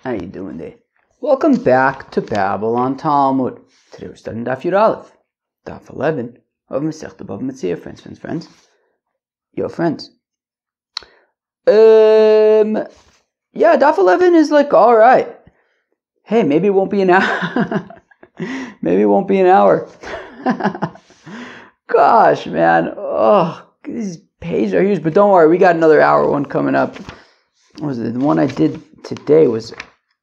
How you doing there? Welcome back to Babylon Talmud. Today we're studying Daf Yud Aleph, Daf 11 of Masechta BavaMetzia. Friends. Yo, friends. Yeah, Daf 11 is like alright. Hey, maybe it won't be an hour. Maybe it won't be an hour. Gosh, man. Oh, these pages are huge. But don't worry, we got another hour one coming up. What was it? The one I did today was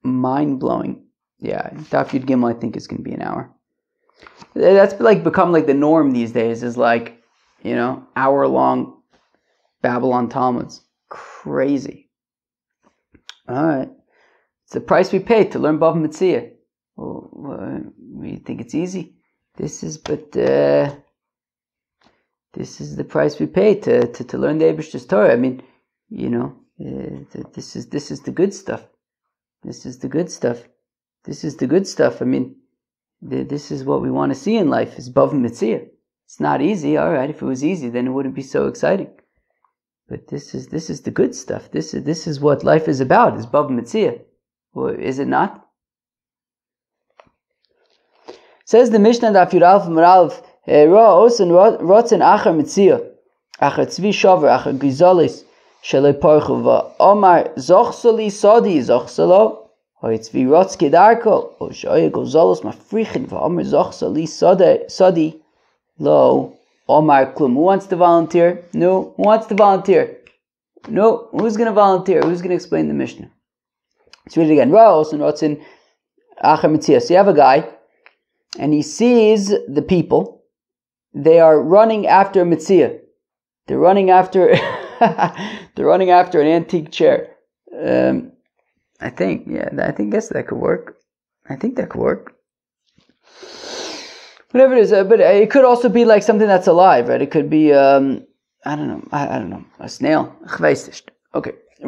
mind-blowing. Yeah, Daf Yud Gimel I think is going to be an hour. That's like become like the norm these days, is like, hour-long Babylon Talmuds. Crazy. Alright. It's the price we pay to learn BavaMetzia. Well, we think it's easy. This is the price we pay to learn the Eibishter's Torah. I mean, this is the good stuff. This is the good stuff. I mean, this is what we want to see in life, is BavaMetzia. It's not easy. All right, if it was easy, then it wouldn't be so exciting. But this is the good stuff. This is what life is about, is BavaMetzia. Or is it not? Says the Mishnah Daf Yud Aleph Amud Aleph, Ra osen rotzen achar metzia, achar tzvi shaver, achar gizalis, shelei parchu va'omar zochsali sadi zochsalo, hoy tzvi rotz kedarko, o shoye gozalos mafrichin va'omar zochsali sadi, lo, omar klum. Who wants to volunteer? No. Who wants to volunteer? No. Who's going to volunteer? Who's going to explain the Mishnah? Let's read it again. Ra osen rotzen achar metzia. So you have a guy, and he sees the people. They are running after Metzia. They're running after an antique chair. I guess that could work. I think that could work. Whatever it is, but it could also be like something that's alive, right? It could be, I don't know, a snail. Okay. He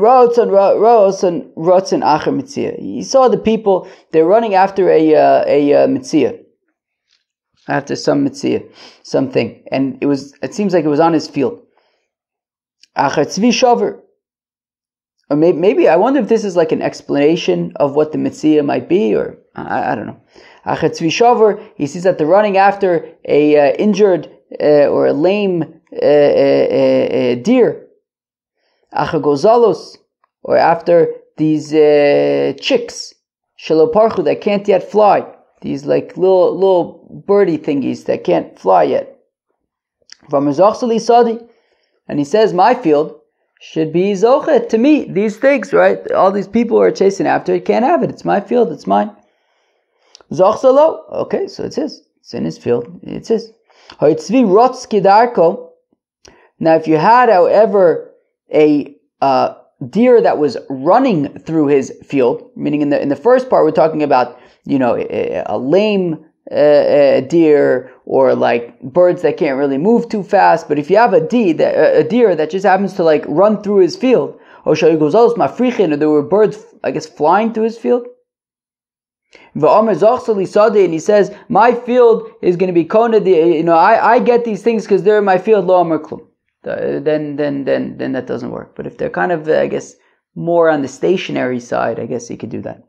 saw the people. They're running after a Metzia. After some Metzia, something, and it seems like it was on his field. Achar tzvi shaver. Or maybe I wonder if this is like an explanation of what the Metzia might be, or I don't know. Achar tzvi shaver, he sees that they're running after a injured or a lame deer. Achar gozalos, or after these chicks, shelo parchu, that can't yet fly. These like little birdie thingies that can't fly yet. And he says, my field should be zochet to me. These things, right? All these people who are chasing after it can't have it. It's my field. It's mine. Zochsalo. Okay, so it's his. It's in his field. It's his. Now, if you had, however, a deer that was running through his field, meaning in the first part we're talking about, a lame deer, or like birds that can't really move too fast. But if you have a deer that just happens to like run through his field, or there were birds, I guess, flying through his field. And he says, my field is going to be kona. I get these things because they're in my field. Lo amar klum. Then that doesn't work. But if they're kind of, I guess, more on the stationary side, I guess he could do that.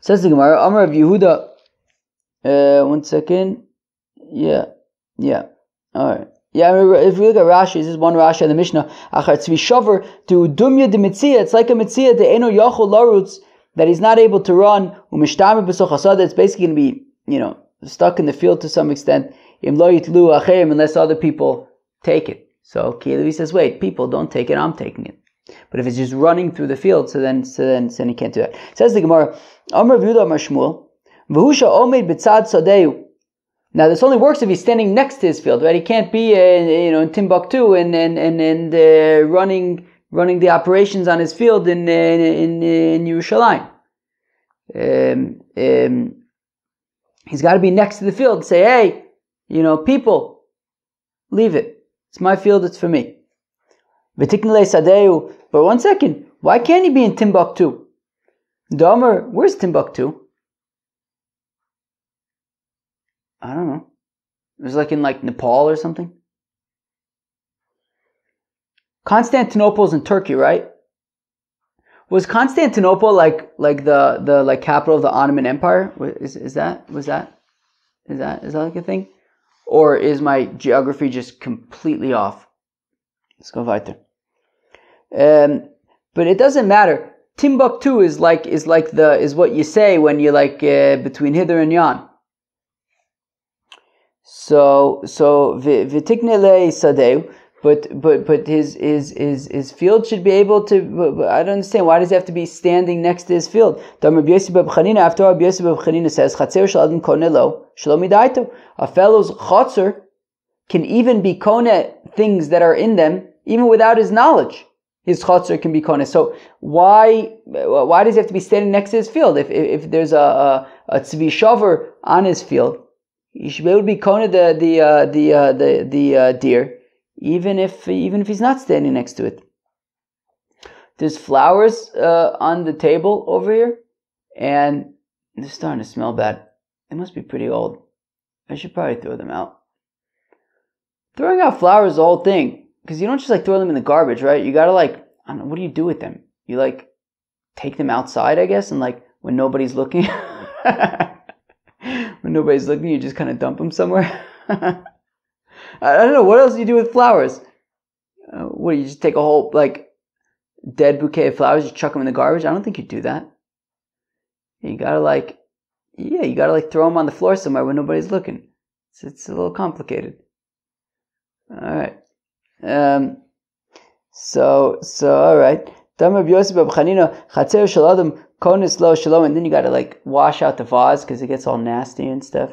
Says the Gemara, Amar of Yehuda. 1 second. Yeah. Alright. Yeah, if we look at Rashi, this is one Rashi in the Mishnah. Achar tzvi shaver to dumya de metzia. It's like a metzia de eno yachol larutz, that he's not able to run. Umishtamer b'soch hasada. It's basically going to be, stuck in the field to some extent. Im lo yitlu acherim, unless other people take it. So Kilevi says, wait, people don't take it, I'm taking it. But if it's just running through the field, so then he can't do that. Says the Gemara, Amar Yehuda Amar Shmuel, V'husha omed b'tzad sadeu. Now this only works if he's standing next to his field, right? He can't be in Timbuktu and running the operations on his field in Yerushalayim. He's got to be next to the field and say, hey, people, leave it. It's my field, it's for me. But 1 second, why can't he be in Timbuktu? Domer, where's Timbuktu? I don't know. It was like in Nepal or something. Constantinople's in Turkey, right? Was Constantinople like the like capital of the Ottoman Empire? Is that like a thing? Or is my geography just completely off? Let's go weiter. But it doesn't matter. Timbuktu is what you say when you like between hither and yon. So v'tiknele sadeu, but his field should be able to. But I don't understand, why does he have to be standing next to his field? After Rabbi Yosef Bab Chanina says, "Chatzer shel adam koneh lo shelo midaito." A fellow's chatzer can even be koneh things that are in them, even without his knowledge. His chatzer can be koneh. So why does he have to be standing next to his field? If there's a tzvi shover on his field, he should be able to be koneh the deer, even if he's not standing next to it. There's flowers on the table over here, and they're starting to smell bad. They must be pretty old. I should probably throw them out. Throwing out flowers is the whole thing. Because you don't just like throw them in the garbage, right? You gotta like, I don't know, what do you do with them? You like take them outside, I guess, and like when nobody's looking, you just kind of dump them somewhere. I don't know, what else do you do with flowers? What, you just take a whole like dead bouquet of flowers, you chuck them in the garbage? I don't think you do that. You gotta throw them on the floor somewhere when nobody's looking. It's a little complicated. All right. So all right. And then you gotta like wash out the vase because it gets all nasty and stuff.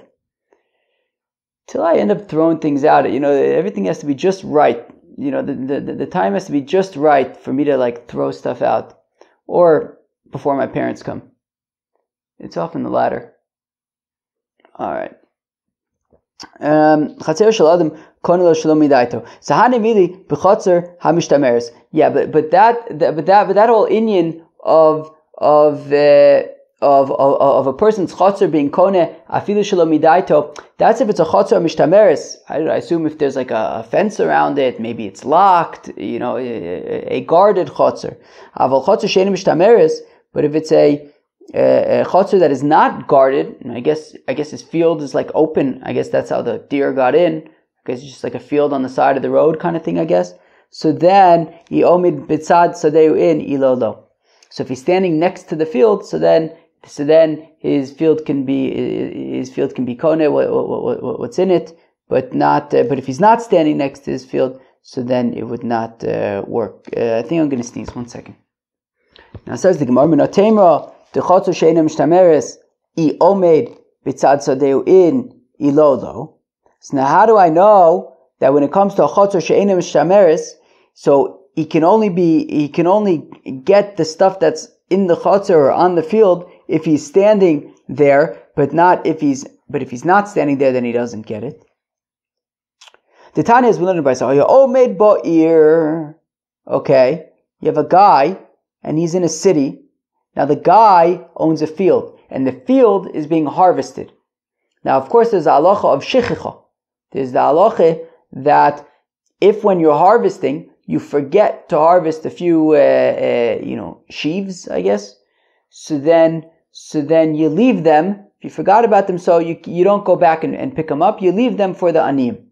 Till I end up throwing things out. Everything has to be just right. The time has to be just right for me to like throw stuff out, or before my parents come. It's often the latter. All right. Yeah, but that whole inyan of a person's chotzer being koneh afilu shelo midaito, that's if it's a chotzer mishtameres. I assume if there's like a fence around it, maybe it's locked, a guarded chotzer. Aval chotzer she'ein mishtameres, but if it's a chotzer that is not guarded, I guess his field is like open. I guess that's how the deer got in. I guess it's just like a field on the side of the road kind of thing, I guess. So then he omid bitzad sadeu in ilolo. So if he's standing next to the field, so then his field can be koneh what's in it, but not. But if he's not standing next to his field, so then it would not work. I think I'm going to sneeze. 1 second. Now it says the Gemara Minatemra. The chotzer she'eina mishtameres I omed bitzad sadeu in ilolo. So now how do I know that when it comes to a chotzer she'eina mishtameres, so he can only get the stuff that's in the chotzer or on the field if he's standing there, but if he's not standing there, then he doesn't get it. The Tanya is learned by saying, omed bo'ir. Okay, you have a guy and he's in a city. Now the guy owns a field, and the field is being harvested. Now, of course, there's the halacha of shechicha. There's the halacha that if when you're harvesting, you forget to harvest a few, sheaves, I guess. So then you leave them. If you forgot about them, so you don't go back and pick them up. You leave them for the aniyim.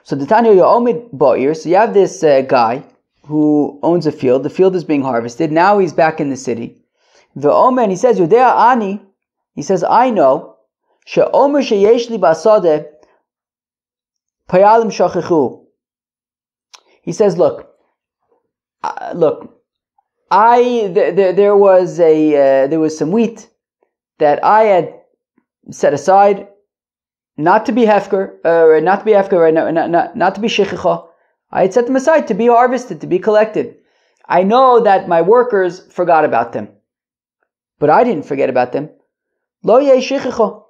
So the Tanya Yomid Bo'ir. So you have this guy who owns a field. The field is being harvested. Now he's back in the city. The Omer, he says, Yudea Ani, he says, I know, She'omer sheyesh li basade, payalim shachichu. He says, look, there was some wheat that I had set aside, not to be hefker, not to be shechicha. I had set them aside to be harvested, to be collected. I know that my workers forgot about them, but I didn't forget about them. Lo yeh shechicha.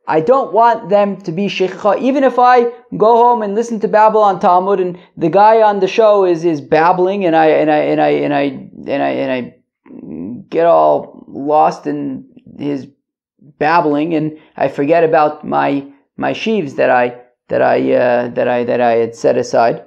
I don't want them to be shechicha. Even if I go home and listen to Babylon Talmud, and the guy on the show is babbling, and I get all lost in his babbling, and I forget about my sheaves that I had set aside.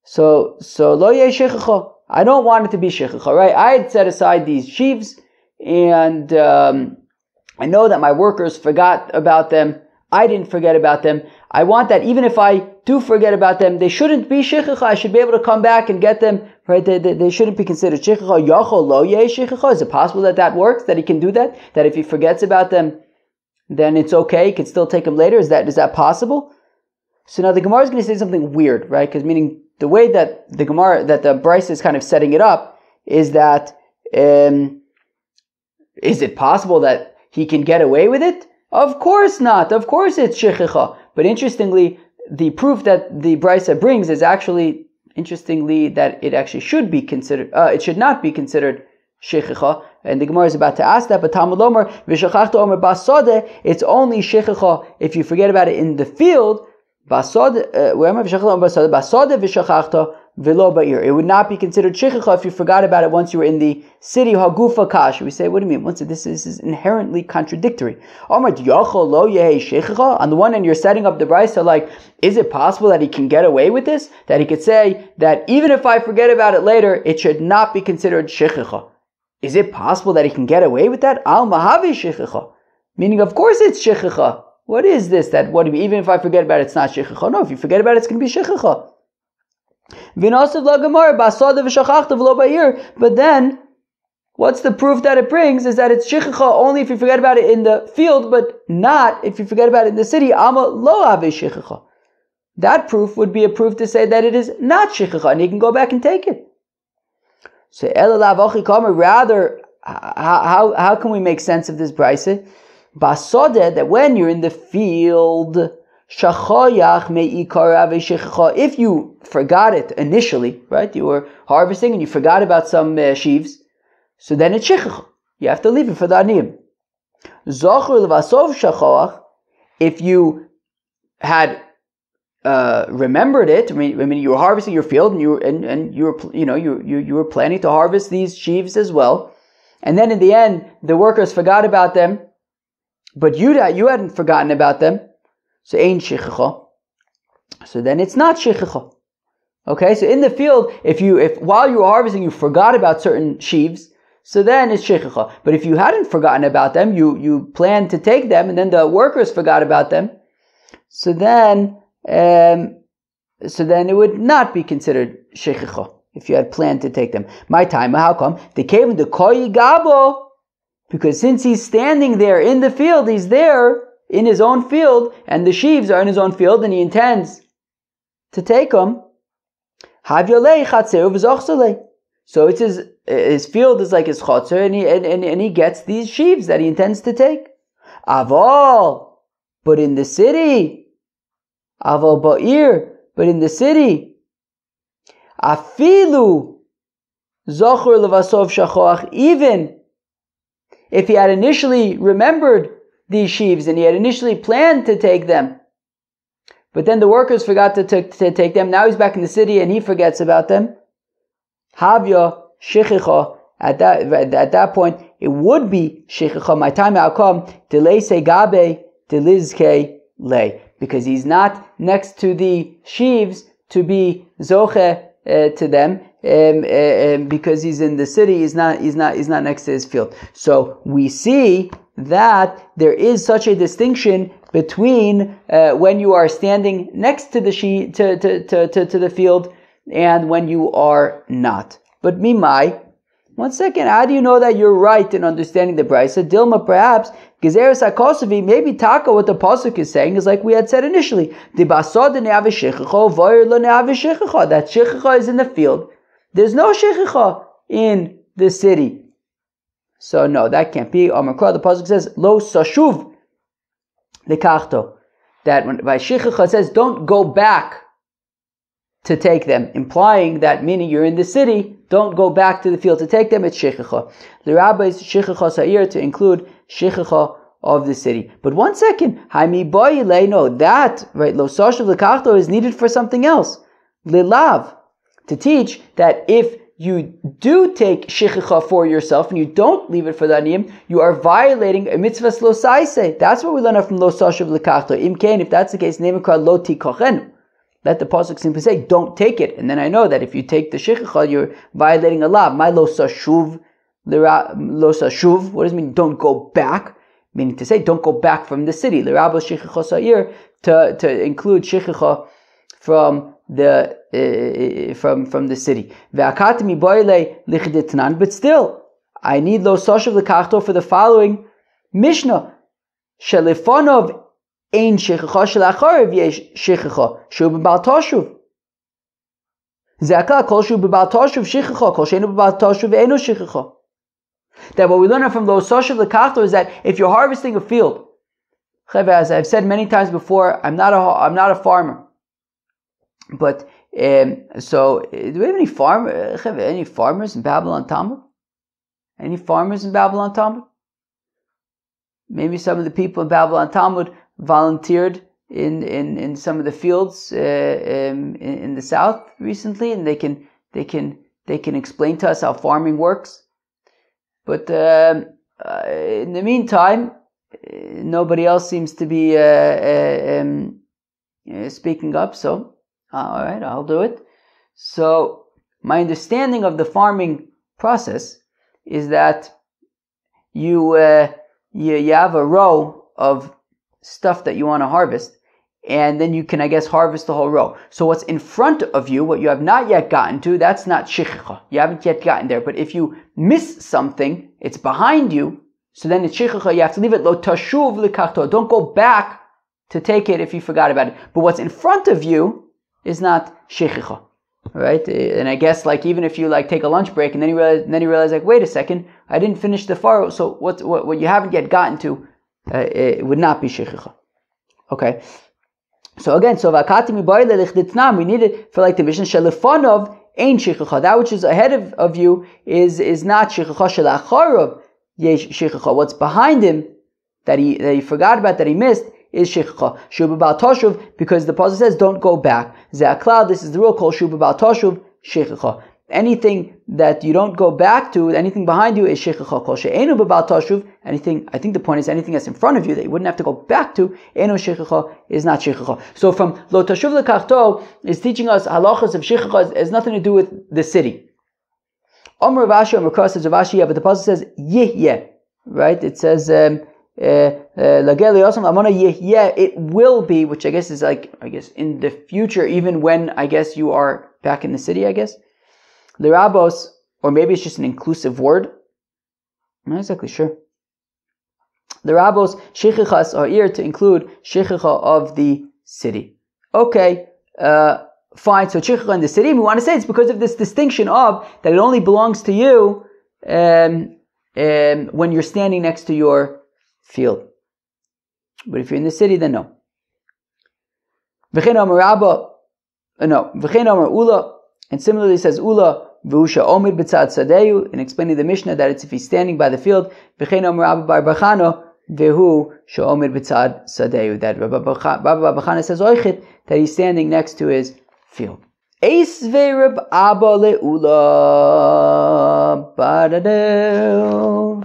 So lo yeh shechicha. I don't want it to be shechicha, right? I had set aside these sheaves, and I know that my workers forgot about them. I didn't forget about them. I want that even if I do forget about them, they shouldn't be shechicha. I should be able to come back and get them, right? They shouldn't be considered shechicha. Yachol lo yeh shechicha. Is it possible that works? That he can do that? That if he forgets about them, then it's okay. He can still take them later. Is that possible? So now the Gemara is going to say something weird, right? Because meaning the way that the Gemara, that the Brisa is kind of setting it up is that, is it possible that he can get away with it? Of course not. Of course it's shechicha. But interestingly, the proof that the Brisa brings is actually, interestingly, that it actually should be considered, it should not be considered shechicha. And the Gemara is about to ask that, but Talmud Omer, v'shachachta omer basodeh, it's only shechicha if you forget about it in the field. Basodeh v'shachachta v'lo ba'ir. It would not be considered shechicha if you forgot about it once you were in the city. Hagufa kash. We say, what do you mean? Once this is inherently contradictory. On the one hand, you're setting up the brisa like, is it possible that he can get away with this? That he could say that even if I forget about it later, it should not be considered shechicha. Is it possible that he can get away with that? Al mahavi shechicha. Meaning, of course it's shechicha. What is this? That what even if I forget about it, it's not shechicha. No, if you forget about it, it's going to be shechicha. But then, what's the proof that it brings is that it's shechicha only if you forget about it in the field, but not if you forget about it in the city. Ama lo ave shechicha. That proof would be a proof to say that it is not shechicha, and you can go back and take it. So rather, how can we make sense of this brisa? Basodeh, that when you're in the field, if you forgot it initially, right? You were harvesting and you forgot about some sheaves, so then it's shechicha. You have to leave it for the aniyim. If you had remembered it, I mean, you were harvesting your field and you were planning to harvest these sheaves as well, and then in the end the workers forgot about them, but you hadn't forgotten about them, so ain't shechicha. So then it's not shechicha. Okay, so in the field, if while you were harvesting you forgot about certain sheaves, so then it's shechicha. But if you hadn't forgotten about them, you planned to take them, and then the workers forgot about them, so then it would not be considered shechicha if you had planned to take them. My time, how come? They came into koyi gabo, because since he's standing there in the field, he's there in his own field, and the sheaves are in his own field, and he intends to take them. So it's his field is like his chotzer, and he gets these sheaves that he intends to take. Aval, but in the city. Aval ba'ir, but in the city. Afilu zocher levasov shachoach, even if he had initially remembered these sheaves and he had initially planned to take them, but then the workers forgot to take them, now he's back in the city and he forgets about them. Havya shechicha, at that point, it would be shechicha. My time will come, delay se gabe, delizke lay. Because he's not next to the sheaves to be zoche to them, because he's in the city, he's not next to his field. So we see that there is such a distinction between when you are standing next to the to the field and when you are not. But mimai, one second, how do you know that you're right in understanding the brisa? Dilma, perhaps Gezeres HaKosavi, maybe Taka, what the pasuk is saying is like we had said initially. That shechicha is in the field. There's no shechicha in the city. So no, that can't be. Amakra, the pasuk says, Lo sashuv lekachto. That when by shechicha it says, don't go back to take them, implying that meaning you're in the city, don't go back to the field to take them, it's shechicha. The rabbis shechicha sa'ir to include shechicha of the city. But one second, haimi boyle, no, that, right, lo sashuv lekachto is needed for something else. Lilav, to teach that if you do take shechicha for yourself and you don't leave it for the aniyim, you are violating a mitzvah lo saise. That's what we learn from lo sashuv lekachto. Imkain, if that's the case, name it called lo tikochenu. Let the pasuk simply say, don't take it. And then I know that if you take the shechicha, you're violating a law. My lo sashuv, what does it mean? Don't go back. Meaning to say, don't go back from the city. L'rabo shechicha sa'ir, to include shechicha from the city. But still, I need lo sashuv l'kachto for the following Mishnah. Shelifonov ein shechicha shelachariv yesh shechicha shu b'bal tashuv. Ze'akal kol shu b'bal tashuv shechicha kol sheinu b'bal tashuv eino shechicha. That what we learn from lo sashuv l'kachto is that if you're harvesting a field, as I've said many times before, I'm not a farmer, but so do we have any farmers in Babylon Talmud? Any farmers in Babylon Talmud? Maybe some of the people in Babylon Talmud volunteered in some of the fields in the south recently, and they can explain to us how farming works. But in the meantime, nobody else seems to be speaking up. So, all right, I'll do it. So, my understanding of the farming process is that you have a row of stuff that you want to harvest, and then you can, I guess, harvest the whole row. So what's in front of you, what you have not yet gotten to, that's not shechicha. You haven't yet gotten there. But if you miss something, it's behind you, so then it's shechicha. You have to leave it. Lo tashuv l'kachto. Don't go back to take it if you forgot about it. But what's in front of you is not shechicha. Right? And I guess like even if you like take a lunch break and then you realize like, wait a second, I didn't finish the faro, so what you haven't yet gotten to, it would not be shechicha. Okay. So again, so vakati mibayle lichditnam, we need it for like the mission shelefonov ain shechicha. That which is ahead of you is not shechicha. Shelacharav yesh shechicha. What's behind him that he forgot about, that he missed, is shechicha. Shuba bal toshuv, because the pasuk says don't go back. Ze'aklal, this is the rule called shuba bal toshuv shechicha. Anything that you don't go back to, anything behind you is shechicha. Kol she'enu b'bal tashuv, anything, I think the point is anything that's in front of you that you wouldn't have to go back to, enu shechicha, is not shechicha. So from lo tashuv l'kachto is teaching us halachas of shechicha has nothing to do with the city. Omer Rav Ashi, Omer Kras says Rav Ashi, yeah, but the pasuk says yihyeh, right? It says it will be, which I guess is like, in the future, even when I guess you are back in the city, I guess. L'rabos, or maybe it's just an inclusive word. I'm not exactly sure. L'rabos shechichas are here to include shechicha of the city. Okay, fine. So shechicha in the city, we want to say it's because of this distinction of that it only belongs to you when you're standing next to your field. But if you're in the city, then no. V'chein omer Rabba, no. V'chein omer Ula, and similarly it says Ula. V'usha omid b'tzad sadeyu, in explaining the Mishnah that it's if he's standing by the field. V'chein omer Rabba bar Bachano v'hu she'omid b'tzad sadeyu, that Rabba bar Bachana says oichit, that he's standing next to his field. Eis ve'Rab Abba le'ula badadeu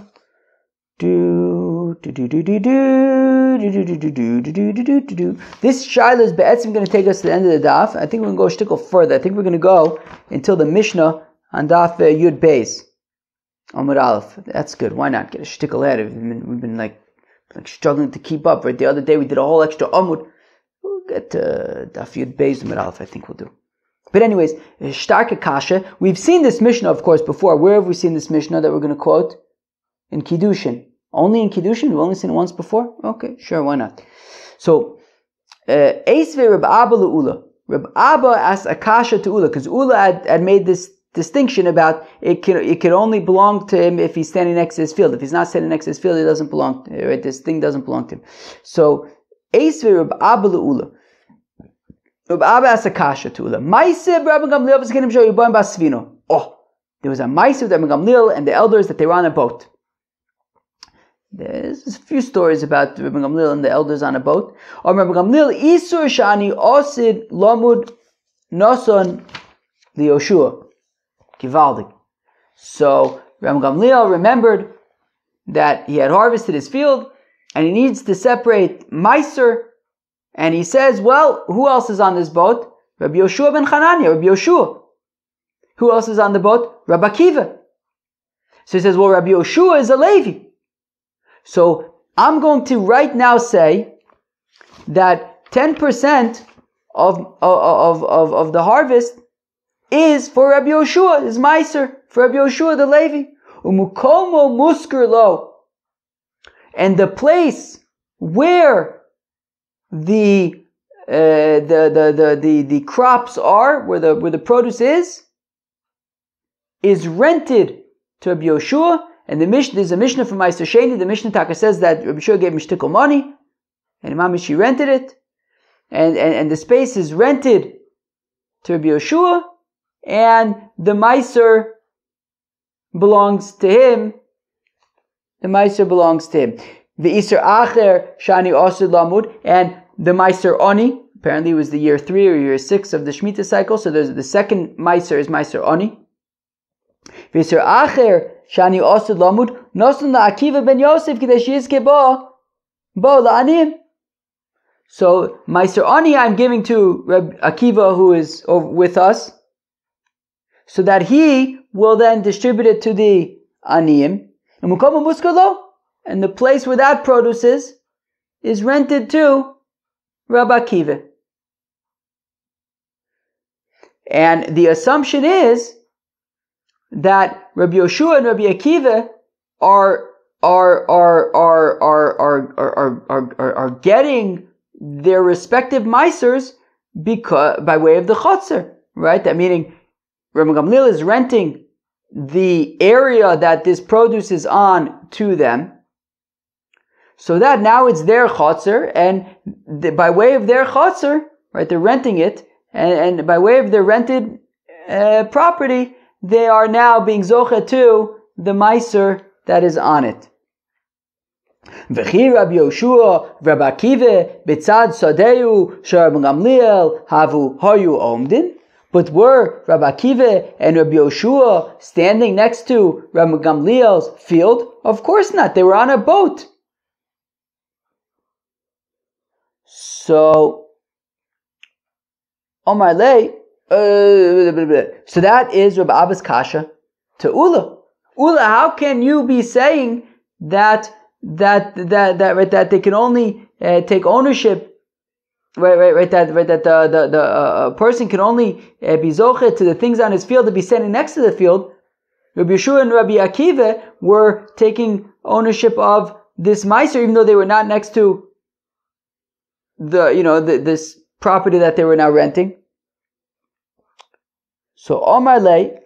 This shaila is be'etzim going to take us to the end of the daf. I think we're going to go a shtickle further. I think we're going to go until the Mishnah on daf Yud Beis Amud Aleph. That's good. Why not get a shtickle ahead? We've been like struggling to keep up. Right, the other day we did a whole extra Amud. We'll get to daf Yud Beis Amud Aleph. I think we'll do. But anyways, starke kasha. We've seen this Mishnah, of course, before. Where have we seen this Mishnah that we're going to quote? In Kiddushin. Only in Kiddushin? We've only seen it once before? Okay, sure, why not? So, Eisve Reb Abba le'ula. Reb Abba asked Akasha to Ula, because Ula had made this distinction about it can only belong to him if he's standing next to his field. If he's not standing next to his field, it doesn't belong to him. Right? This thing doesn't belong to him. So, Eisve Reb Abba le'ula. Reb Abba asked Akasha to Ula. Maiseh Rabban Gamliel v'zkenim shel Yibam b'asvino. Oh, there was a Maiseh with Rabban Gamliel and the elders that they were on a boat. There's a few stories about Rabbi Gamliel and the elders on a boat. Or Rabbi Gamliel, Isur Shani Osid Lomud Noson Lioshua. Givaldik. So Rabbi Gamliel remembered that he had harvested his field and he needs to separate Meiser. And he says, well, who else is on this boat? Rabbi Yoshua ben Chananya, Rabbi Yoshua. Who else is on the boat? Rabbi Akiva. So he says, well, Rabbi Yoshua is a Levi. So I'm going to right now say that 10% of the harvest is for Rabbi Yoshua, is Meiser, for Rabbi Yoshua the Levi. Umukomo musker lo. And the place where the crops are, where the produce is rented to Rabbi Yoshua. And there's a Mishnah from Meiser Sheni. The Mishnah Taka says that Rabbi Yoshua gave Mishtikol money, and Imam Mishi rented it, and the space is rented to Rabbi Yoshua, and the Meiser belongs to him. The Meiser belongs to him. The Iser Acher Shani Osir Lamud, and the Meiser Oni. Apparently, it was the year 3 or year 6 of the Shemitah cycle. So there's the second Meiser is Meiser Oni. The Iser Acher Shani Osir Lamud Nosun LaAkiva ben Yosef Kidesh Yizke Bo LaAnim. So Meiser Oni I'm giving to Reb Akiva, who is with us, so that he will then distribute it to the Aniyim. And the place where that produce is rented to Rabbi Akiva. And the assumption is that Rabbi Yoshua and Rabbi Akiva are getting their respective meisers because by way of the chotzer, right? That meaning Rabbi Gamliel is renting the area that this produce is on to them, so that now it's their chotzer, and by way of their chotzer, right? They're renting it, and by way of their rented property, they are now being zoche to the meiser that is on it. V'chi Rabbi Yoshua, Rabbi Akiva, b'tzad sadeu, Rabbi Gamliel havu hayu omdin. But were Rabbi Akiva and Rabbi Yoshua standing next to Rabbi Gamliel's field? Of course not. They were on a boat. So, Omar Lei, so that is Rabbi Abba's kasha to Ula. Ula, how can you be saying that they can only take ownership? Right. That the person can only be zoche to the things on his field to be standing next to the field. Rabbi Yeshua and Rabbi Akiva were taking ownership of this meiser, even though they were not next to this property that they were now renting. So Omar Lei.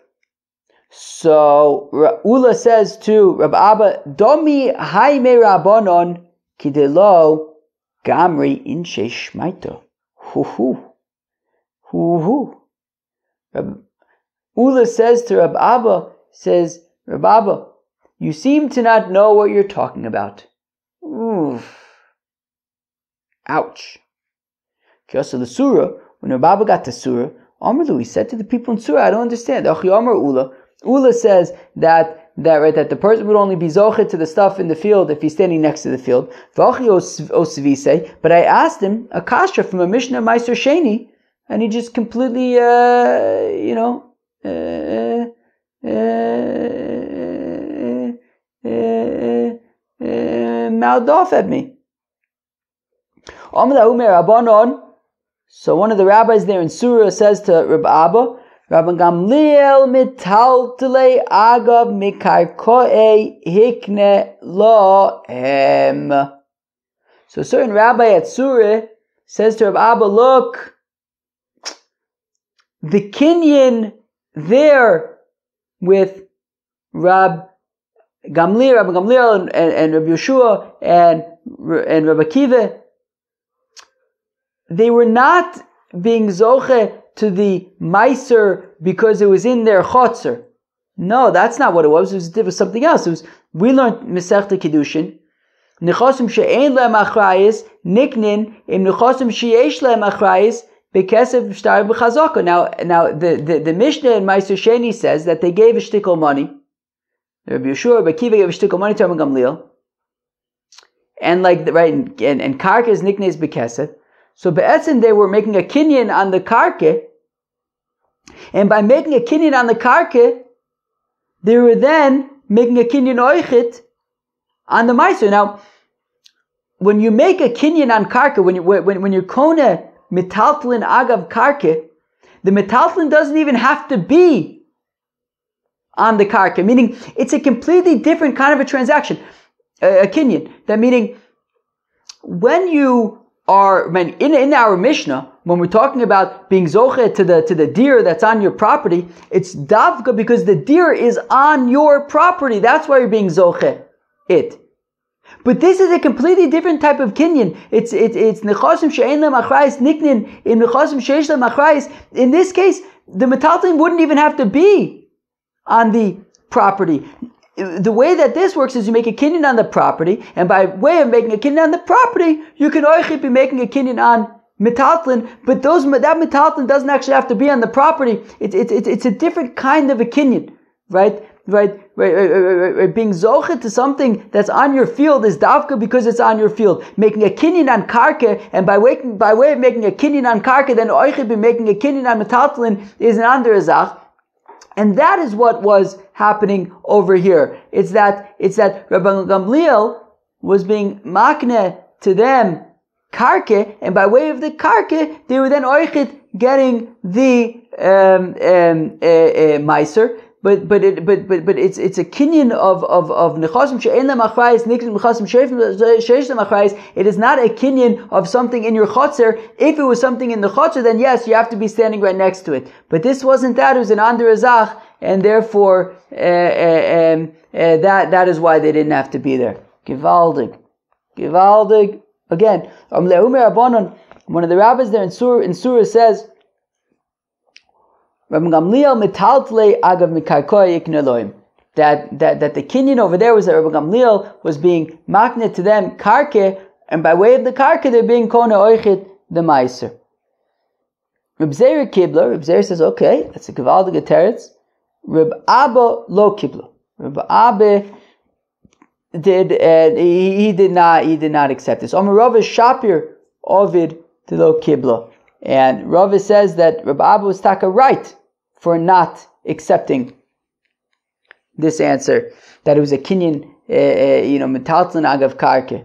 So Ula says to Rabbi Abba, Domi haime rabbanon kidelo Gamri in Sheshmaito. Ula says to Rab Abba, Rab Abba, you seem to not know what you're talking about. Oof. Ouch. Kyasa the Surah, when Rab Abba got to Surah, Amrlu, he said to the people in Surah, I don't understand. Ula says that the person would only be zoche to the stuff in the field if he's standing next to the field. But I asked him a kasha from a Mishnah Meiser Sheni, and he just completely, mouthed off at me. So one of the rabbis there in Surah says to Rabbi Abba, Rabbi Gamliel mitaltele agav mikarkoe hikne lohem. So a certain rabbi at Surah says to Rabbi Abba, look, the kinyan there with Rabbi Gamliel and Rabbi Yeshua and Rabbi Akiva, they were not being zoche to the meiser because it was in their chotzer. No, that's not what it was. It was something else. We learned Masechta Kiddushin. Nechosim she'ein lehem achrayis niknin im nechosim she'yesh lehem achrayis bekesef shtar b'chazaka. Now the Mishnah in Meiser Sheni says that they gave a shtickle money. Rabbi Yeshua, Rabbi Akiva gave a shtickle money to Rabbi Gamliel, and and karka is nicknamed bekesef. So be'etzim they were making a kinyan on the karke, and by making a kinyan on the karke, they were then making a kinyan oichit on the meiser. Now, when you make a kinyan on karke, when you're kona metaltlin agav karke, the metaltlin doesn't even have to be on the karke, meaning it's a completely different kind of a transaction, a kinyan. That meaning, when you are, in our Mishnah, when we're talking about being zoche to the deer that's on your property, it's davka because the deer is on your property. That's why you're being zoche it. But this is a completely different type of kinyan. It's nechasim she'ein lem achrayis niknin in nechasim she'esh lem achrayis. In this case, the metaltlin wouldn't even have to be on the property. The way that this works is you make a kinyan on the property, and by way of making a kinyan on the property, you can oichit be making a kinyan on metaltlin, but that metaltlin doesn't actually have to be on the property. It's a different kind of a kinyan, right? Being zoche to something that's on your field is davka because it's on your field. Making a kinyan on karke, and by way of making a kinyan on karke, then oichit be making a kinyan on metaltlin is an andere zach. And that is what was happening over here. It's that Rabbi Gamliel was being makne to them karke, and by way of the karke, they were then oichit getting the meiser. But it's a kinyan of nechasim she'ein lem achrayis nikrin nechasim she'esh lem achrayis. It is not a kinyan of something in your chotzer. If it was something in the chotzer, then yes, you have to be standing right next to it. But this wasn't that; it was an andere zach, and therefore that is why they didn't have to be there. Givaldig. Again, one of the rabbis there in Surah says, Rabbi Gamliel metaltle agav mikarkoy ikneloim. That the kinyan over there was that Rabbi Gamliel was being maknet to them karke, and by way of the karke they're being kona oichit the meiser. Reb Zeir kibla. Reb Zeir says, okay, that's a gevaldige teretz. Reb Abba lo kibla. Reb Abba he did not accept this. Omer Rav Shapir Ovid to lo kibla. And Rava says that Rabbi Abba was taka right for not accepting this answer, that it was a kinyan, metaltlin agav karke.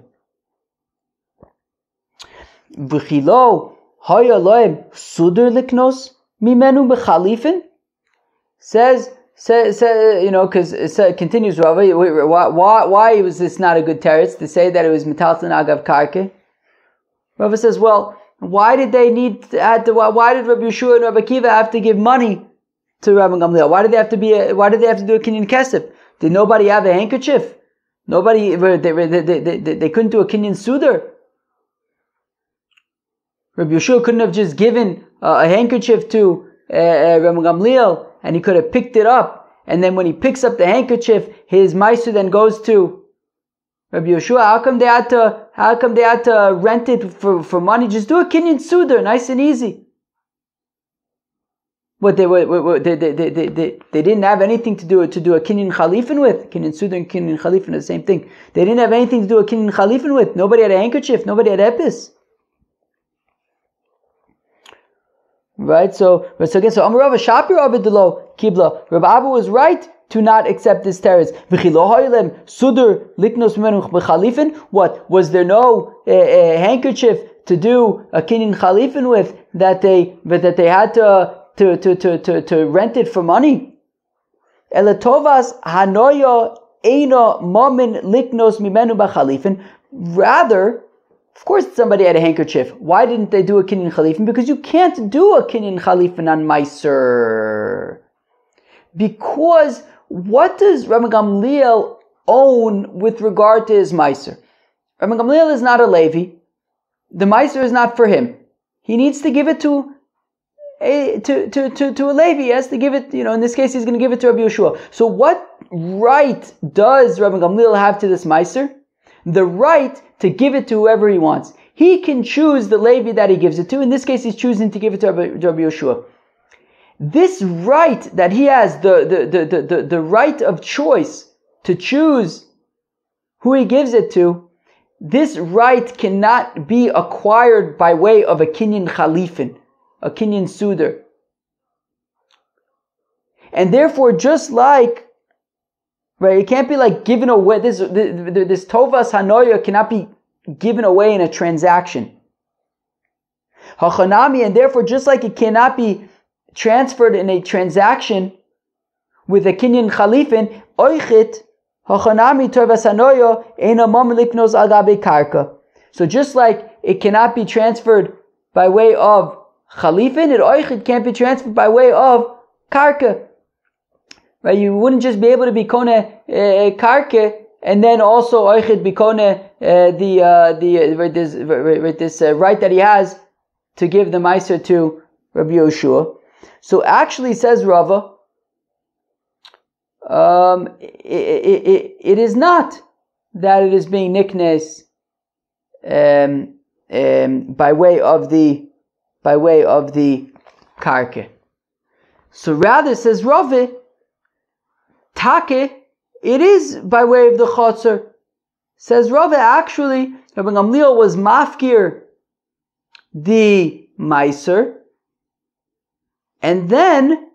V'chilo haya loim suder liknos mimenu bechalifin. Says, because it continues Rava. Why was this not a good teretz to say that it was metaltlin agav karke? Rava says, well, why did they why did Rabbi Yeshua and Rabbi Akiva have to give money to Rabbi Gamliel? Why did they have to do a kinyan kesef? Did nobody have a handkerchief? They couldn't do a kinyan suder. Rabbi Yeshua couldn't have just given a handkerchief to Rabbi Gamliel, and he could have picked it up, and then when he picks up the handkerchief, his meiser then goes to Rabbi Yeshua. How come they had to rent it for money? Just do a kinyan suder, nice and easy. What they didn't have anything to do a kinyan chalifin with. Kinyan suder and kinyan chalifin are the same thing. They didn't have anything to do a kinyan chalifin with. Nobody had a handkerchief. Nobody had epis. Right. So Amar Rav Shapir Avidelo Kibla. Rabbi Abba was right to not accept this teretz. What? Was there no handkerchief to do a kinyan chalifin with that they had to rent it for money? Elatovas hanoyo eino momin liknos mimenu b'chalifin. Rather, of course, somebody had a handkerchief. Why didn't they do a kinyan chalifin? Because you can't do a kinyan chalifin on meiser. Because what does Rabbi Gamliel own with regard to his meiser? Rabbi Gamliel is not a Levi. The meiser is not for him. He needs to give it to a Levi. He has to give it, in this case he's going to give it to Rabbi Yeshua. So what right does Rabbi Gamliel have to this meiser? The right to give it to whoever he wants. He can choose the Levi that he gives it to. In this case, he's choosing to give it to Rabbi Yeshua. This right that he has, the right of choice to choose who he gives it to, this right cannot be acquired by way of a kinyan chalifin, a kinyan suder. And therefore, just like, right, it can't be like given away, this tovas hanoya cannot be given away in a transaction. Hachanami, and therefore, just like it cannot be transferred in a transaction with a kinyan chalifin, oichit, hachanami tovas hanoya eina mom liknos al gabe karka. So just like it cannot be transferred by way of chalifin, it can't be transferred by way of karka. Right, you wouldn't just be able to be kone karke and then also oichid be kone this right that he has to give the meiser to Rabbi Yoshua. So actually, says Rava, it is not that it is being niknes by way of the karke. So rather, says Rava, take, it is by way of the chotzer. Says Rava, actually, Rabbi Gamliel was mafkir the meiser, and then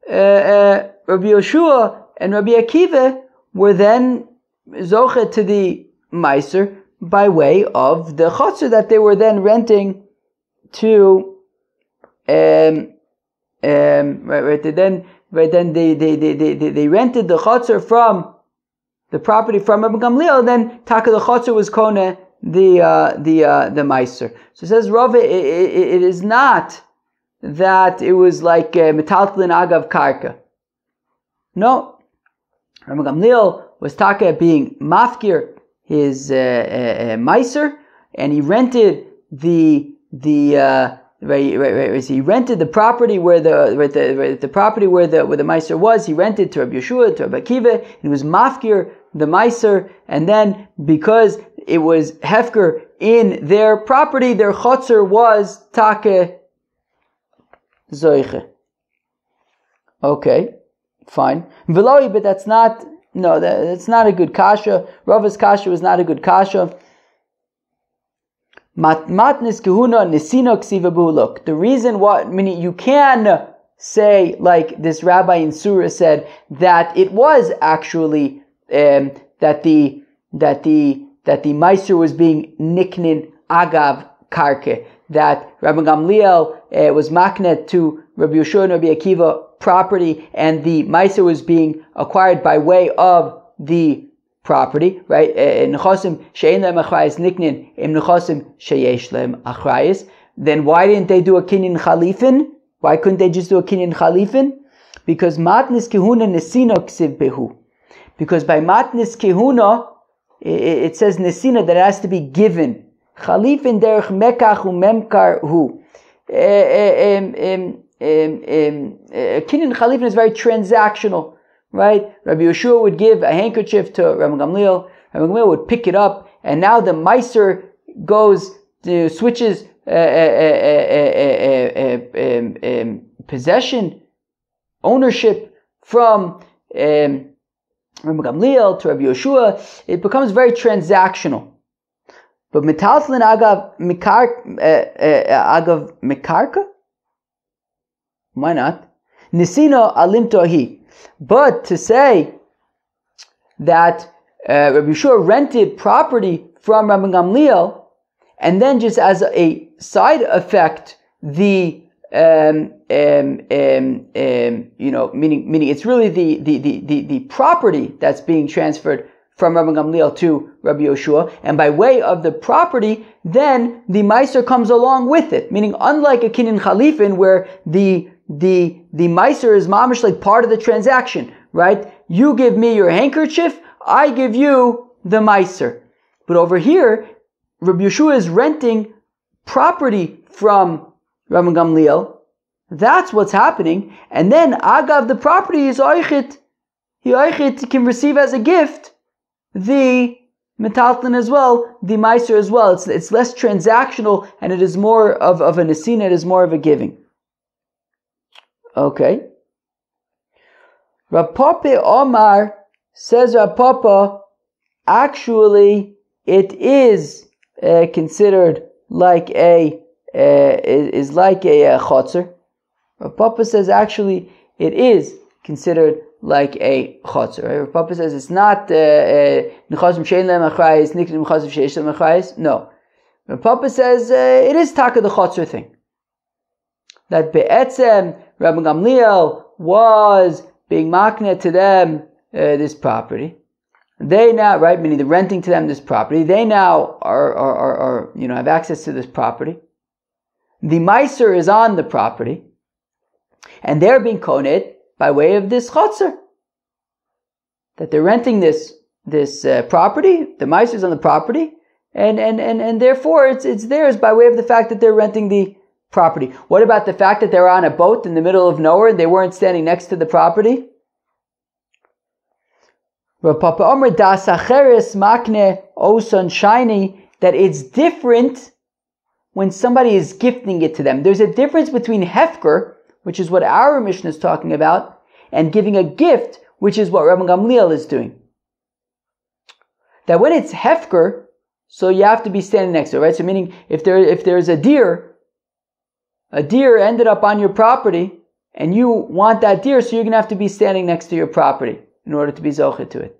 Rabbi Yoshua and Rabbi Akiva were then zochet to the meiser by way of the chotzer that they were then renting to Then they rented the chotzer from the property from Rabbi Gamliel. Then taka the chotzer was kone the meiser. So it says Rava, it is not that it was like metaltlin agav karka. No, Rabbi Gamliel was taka being mafkir his meiser, and he rented he rented the property where the property where the meiser was. He rented to Rabbi Yeshua, to Rabbi Akiva. He was mafkir the meiser, and then because it was hefker in their property, their chotzer was take zoiche. Okay, fine. Veloi, but that's not a good kasha. Rava's kasha was not a good kasha. Matnis kehuna nisino ksiva buhuluk. The reason meaning you can say, like this rabbi in Surah said, that it was actually that the meiser was being niknin agav karke, that Rabbi Gamliel was maknet to Rabbi Yeshua and Rabbi Akiva property, and the meiser was being acquired by way of the property, right? Nechosim she'ein lehem achrayis niknin im nechosim sheyesh lehem achrayis. Then why didn't they do a kinyan chalifin? Why couldn't they just do a kinyan chalifin? Because matnis kehuna nesino ksiv behu. Because by matnis kehuna, it says nesina that it has to be given. Chalifin derech mekach umemkar hu. Kinyan chalifin is very transactional. Right? Rabbi Yeshua would give a handkerchief to Rabbi Gamliel. Rabbi Gamliel would pick it up, and now the meiser switches possession, ownership from Rabbi Gamliel to Rabbi Yeshua. It becomes very transactional. But metaltlin agav mikarka? Why not? Nisino alim tohi. But to say that Rabbi Yeshua rented property from Rabbi Gamliel, and then just as a side effect, meaning it's really the property that's being transferred from Rabbi Gamliel to Rabbi Yeshua, and by way of the property, then the meiser comes along with it. Meaning, unlike a kinyan chalifin where the meiser is mamish like part of the transaction, right? You give me your handkerchief, I give you the meiser. But over here, Rabbi Yeshua is renting property from Rabbi Gamliel. That's what's happening. And then agav the property is oichit. He can receive as a gift the metaltlin as well, the meiser as well. It's less transactional, and it is more of a nesina, it is more of a giving. Okay. Rav Papa Omar says Rav Papa, actually, it is considered like a chotzer. Rav Papa says actually it is considered like a chotzer. Rav Papa says it's not nechazim shein lehem achrayis, nechazim sheish lehem achrayis. No. Rav Papa says it is taka the chotzer thing. That be'etzem Rabbi Gamliel was being makneh to them this property. They now, right, meaning the renting to them this property. They now are have access to this property. The meiser is on the property, and they're being koned by way of this chotzer. That they're renting this property. The meiser is on the property, and therefore it's theirs by way of the fact that they're renting the property. What about the fact that they're on a boat in the middle of nowhere and they weren't standing next to the property? Rav Papa Omer das acheres makne oson shiny, that it's different when somebody is gifting it to them. There's a difference between hefker, which is what our Mishnah is talking about, and giving a gift, which is what Rabbi Gamliel is doing. That when it's hefker, so you have to be standing next to it, right? So meaning if there's a deer ended up on your property, and you want that deer, so you're going to have to be standing next to your property in order to be zocheh to it.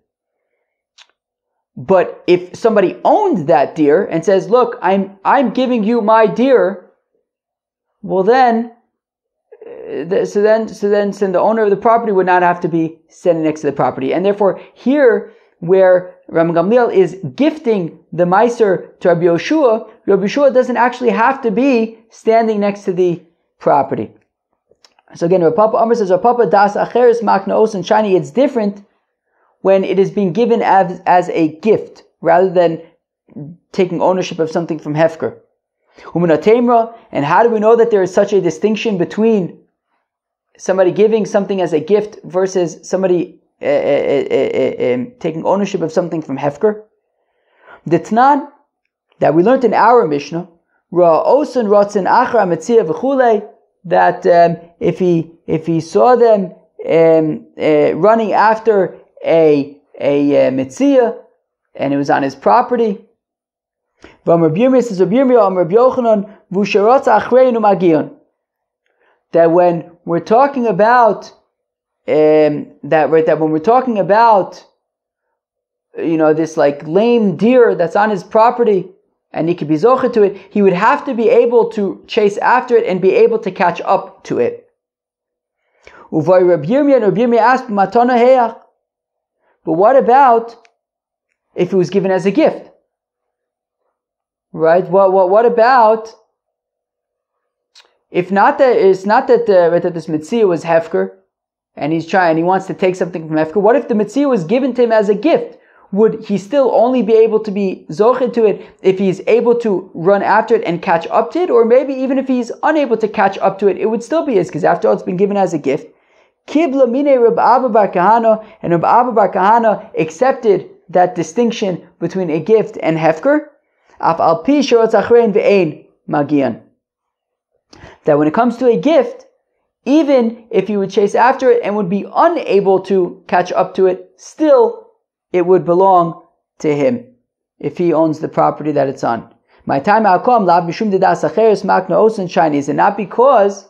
But if somebody owned that deer and says, look, I'm giving you my deer, well then the owner of the property would not have to be standing next to the property. And therefore here, where Rabbi Gamliel is gifting the meiser to Rabbi Yoshua doesn't actually have to be standing next to the property. So again, Rav Papa Amr says, Rav Papa das acheres makna oson shiny. It's different when it is being given as a gift, rather than taking ownership of something from hefker. And how do we know that there is such a distinction between somebody giving something as a gift versus somebody taking ownership of something from hefker? The Tnan that we learned in our Mishnah, Ra'osun Ratzin Achra Metzia v'chulei, that if he saw them running after a Metzia and it was on his property, that when we're talking about this like lame deer that's on his property and he could be zocheh to it, he would have to be able to chase after it and be able to catch up to it. But what about if it was given as a gift? Right? What about if not that it's not that this Metzia was hefker and he wants to take something from hefker? What if the Metzia was given to him as a gift? Would he still only be able to be zocheh to it if he's able to run after it and catch up to it? Or maybe even if he's unable to catch up to it, it would still be his, because after all, it's been given as a gift. Kibla mine Reb Abba bar Kahana, and Reb Abba bar Kahana accepted that distinction between a gift and hefker. Af al pi shorotz achrein ve'ein magian. That when it comes to a gift, even if he would chase after it and would be unable to catch up to it, still it would belong to him if he owns the property that it's on. My time alkom lav mishum dedas acheres makna osen shiny. Is it not because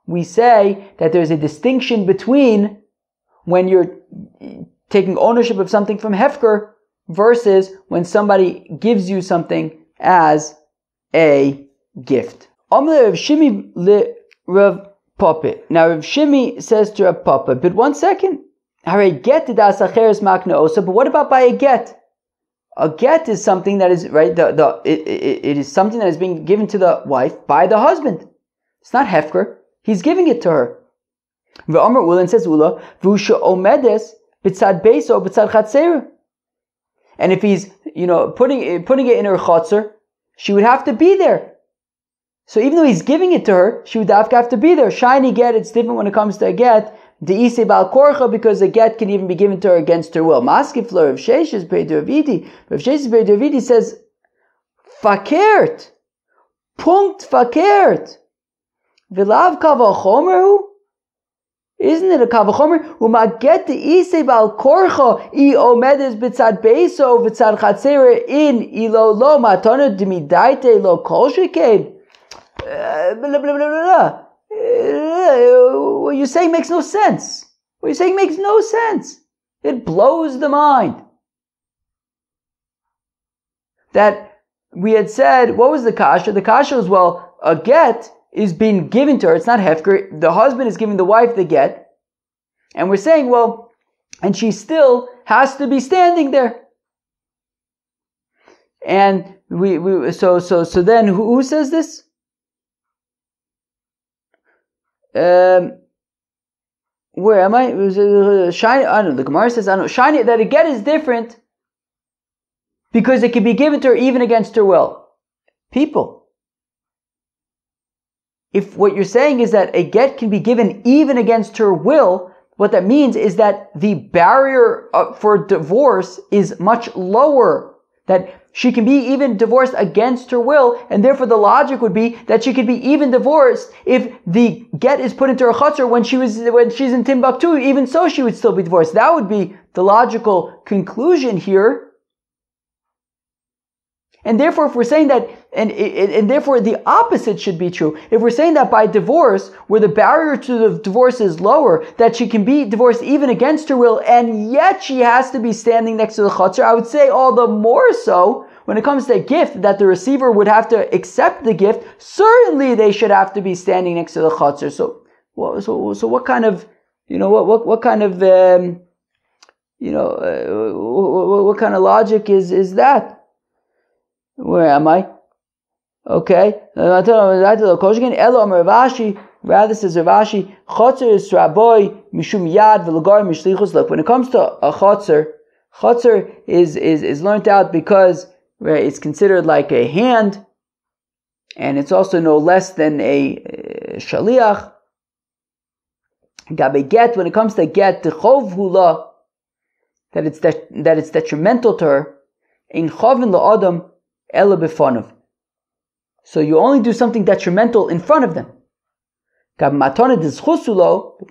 we say that there's a distinction between when you're taking ownership of something from hefker versus when somebody gives you something as a gift? Rav Shimi le Rav Papa. Now Rav Shimi says to Rav Papa, but one second. But what about by a get? A get is something that is right. It is something that is being given to the wife by the husband. It's not hefker. He's giving it to her. V'Omer Ulan says Ula v'usha omedes b'tzad beiso b'tzad chatzeru. And if he's putting it in her chatzer, she would have to be there. So even though he's giving it to her, she would have to be there. Shiny get, it's different when it comes to a get. De'ise bal korcha, because a get can even be given to her against her will. Maskif lo Rav Sheshes Beidu Avidi. Rav Sheshes Beidu Avidi says, fakert. Punkt fakert. V'lav kava chomeru. Isn't it a kavachomer? Umaget ise bal korcha I omedes b'tzad beiso v'tzad chatzera in ilo lo matana demidaite lo kol shekain. What you're saying makes no sense. What you're saying makes no sense. It blows the mind. That we had said, what was the kasha? The kasha was, well, a get is being given to her. It's not hefker. The husband is giving the wife the get. And we're saying, well, and she still has to be standing there. And so then who says this? Where am I? Shiny. I don't know. The Gemara says, I don't know. Shiny, that a get is different because it can be given to her even against her will. People, if what you're saying is that a get can be given even against her will, what that means is that the barrier for divorce is much lower. That she can be even divorced against her will, and therefore the logic would be that she could be even divorced if the get is put into her chutzner when she's in Timbuktu. Even so, she would still be divorced. That would be the logical conclusion here. And therefore, if we're saying that, and therefore the opposite should be true. If we're saying that by divorce, where the barrier to the divorce is lower, that she can be divorced even against her will, and yet she has to be standing next to the chutzner, I would say all the more so when it comes to a gift that the receiver would have to accept the gift. Certainly, they should have to be standing next to the chutzner. So what kind of, what kind of, what kind of logic is that? Where am I? Okay. Rather says Ravashi, Chotzer is Raboy Mishum Yad V'Lagar Mishlichus. Look, when it comes to a Chotzer is learnt out because it's considered like a hand, and it's also no less than a Shaliach. Gabe get, when it comes to get, the Chov Hula, that it's detrimental to her, in Chovin La'adam Ela B'Fonav. So you only do something detrimental in front of them. By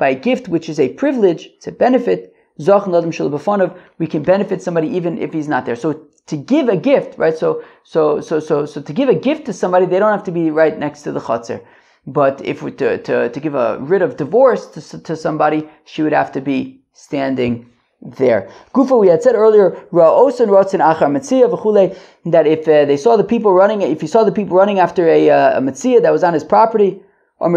a gift which is a privilege, it's a benefit, we can benefit somebody even if he's not there. So to give a gift, right? So to give a gift to somebody, they don't have to be right next to the chutzner. But if we to give a writ of divorce to somebody, she would have to be standing there. Gufa, we had said earlier, that if they saw the people running, if he saw the people running after a metzia that was on his property, that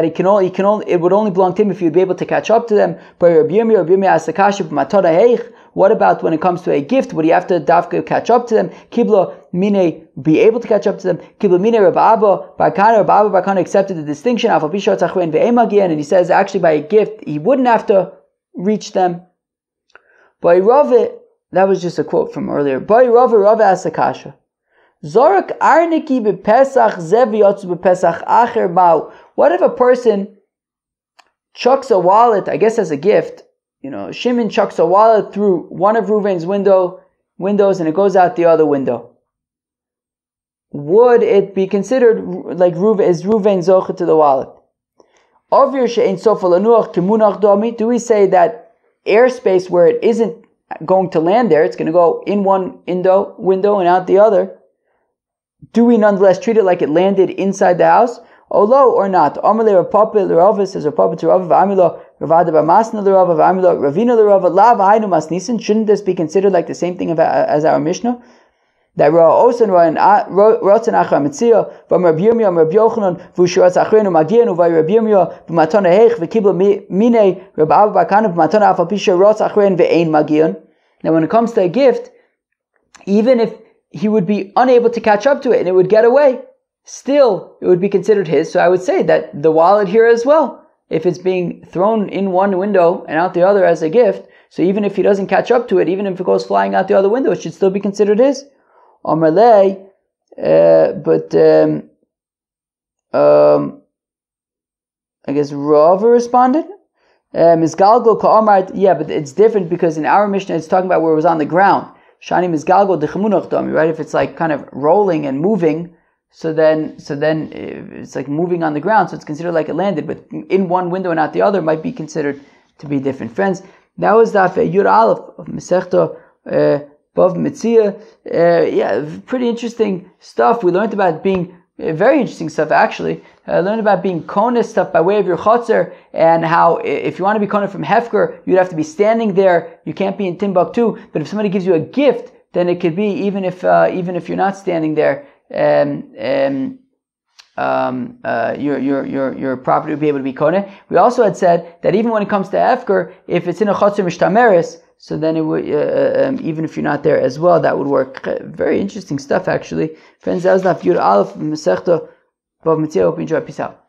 it would only belong to him if he would be able to catch up to them. What about when it comes to a gift? Would he have to dafka catch up to them? Kibla mine, be able to catch up to them. Kibla mine Rav Abba Barkana accepted the distinction. And he says actually by a gift he wouldn't have to reach them. By Rava, that was just a quote from earlier. By Rava asked a kasha. Zorak arniki bepesach zeviyotzu bepesach acher mau. What if a person chucks a wallet, I guess as a gift? Shimon chucks a wallet through one of Reuven's windows and it goes out the other window. Would it be considered like is Reuven zoche to the wallet? Do we say that airspace where it isn't going to land there, it's going to go in one window and out the other? Do we nonetheless treat it like it landed inside the house? Olo or not? Amale Rapapa L'Rava says Rapapa to Rava V'Amilo Ravada B'Masna L'Rava V'Amilo Ravina L'Rava La V'Hainu Masnisin. Shouldn't this be considered like the same thing as our Mishnah? That Ra Osan Rotzen Achra Metzia V'Am Rabbi Yirmiyah Rabbi Yochanan V'Shuratz Achrenu Magianu V'Rabbi Yirmiyah V'Matana Heich V'Kibla Mine Rabbi Abba Bakanav V'Matana Afal Pisha Rotz Achren V'Ein Magian. Now when it comes to a gift, even if he would be unable to catch up to it and it would get away, still it would be considered his. So I would say that the wallet here as well, if it's being thrown in one window and out the other as a gift, so even if he doesn't catch up to it, even if it goes flying out the other window, it should still be considered his. I guess Rava responded. Yeah, but it's different because in our Mishnah it's talking about where it was on the ground. Shani mizgalgo dechemunach dami, right? If it's like kind of rolling and moving, so then it's like moving on the ground, so it's considered like it landed, but in one window and not the other might be considered to be different. Friends, that was Daf Yud Aleph of Masechta BavaMetzia. Pretty interesting stuff. We learned about being very interesting stuff actually. Learned about being kona stuff by way of your chotzer, and how if you want to be kona from Hefker, you'd have to be standing there. You can't be in Timbuktu. But if somebody gives you a gift, then it could be even if you're not standing there, your property would be able to be kona. We also had said that even when it comes to Hefker, if it's in a chotzer mishtameres, so then it would, even if you're not there as well, that would work. Very interesting stuff, actually. Friends, that was Daf Yud Aleph Masechta BavaMetzia. Hope you enjoy. Peace out.